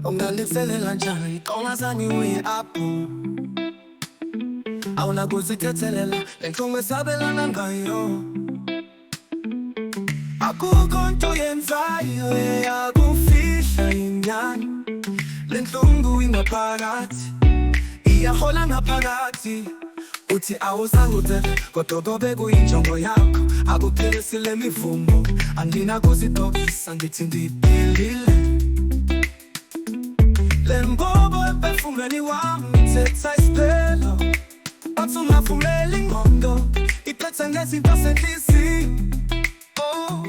Ungangiselela njani ongazange uye apho awunakuzithethelela lenhlungu esabelana ngayo akukho nto yenzayo eyakufihla inyani lenhlungu ingaphakathi iyahola ngaphakathi uthi awuzange uthele kodwa kobe kuyinjongo yakho akuphilisile mivumo anginakuzidokisa ngithi ndiphilile Lembobo ephefumulweni wami ithetha isiphelo Bathi ungavumeli ingqondo iphethe ngezinto senhliziyo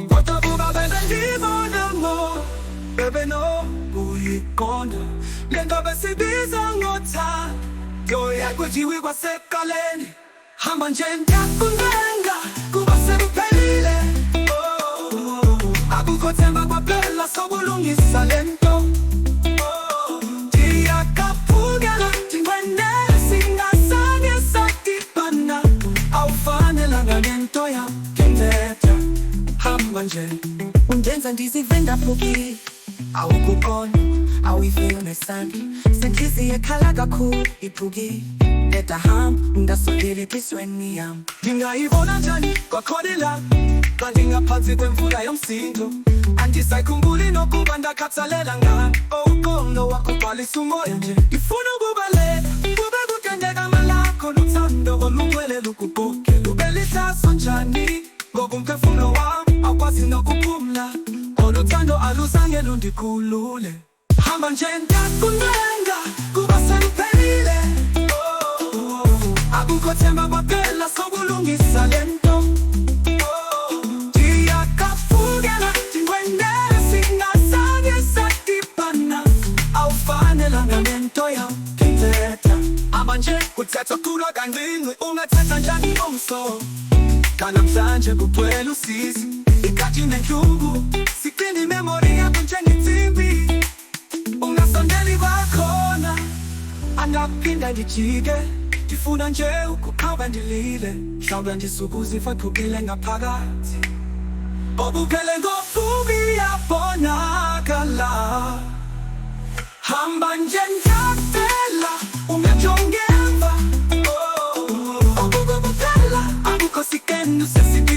Kodwa kuba benza ngibona mo bebenokuyiqonda lento besibiza ngothando yakuthiwe kwasekuqaleni hamba nje ngiyakuncenga kuba sekuphelile akukho themba kwaphela sokulungisa lento Nje ungenza ndizive ndaphukile awukubona awuyifeel nesandla senhliziyo ekhala kakhulu iphukile leta hamba ngasondela ephizweni yami ngingayibona njani kwakhona la kanti ngaphansi kwemvula yomsindo andisayikhumbuli nokuba ndakhathalela ngani umqondo wakho bhalisa umoya nje ngifuna ukubaleka kube kugandeka amalakho nothando olugcwele lukubuke lube lithaso njani ngoba umphefumulo wami awukwazi nokuphumla oluthando aluzange lundikhulule hamba nje ngiyakuncenga kuba sekuphelile akukho themba kwaphela sokulungisa lento ndiyakafukela ndingwendele singazange sadibana awufanelanga nento yam ngithetha hamba nje kuthetha kulwa kancinci ungathetha njani umso Kanamhlanje kugcwele usizi ikhathi nenhlungu siqina imemori yakho njengethimbi ungasondeli kwakhona angaphinda ndijike ndifuna nje ukuqhaba ndilile mhlawumbe ndisukuzifa qhubile ngaphakathi obuphele ngobubi yabonakala hamba nje ngiyacela ungajongemva Sikendo sesidi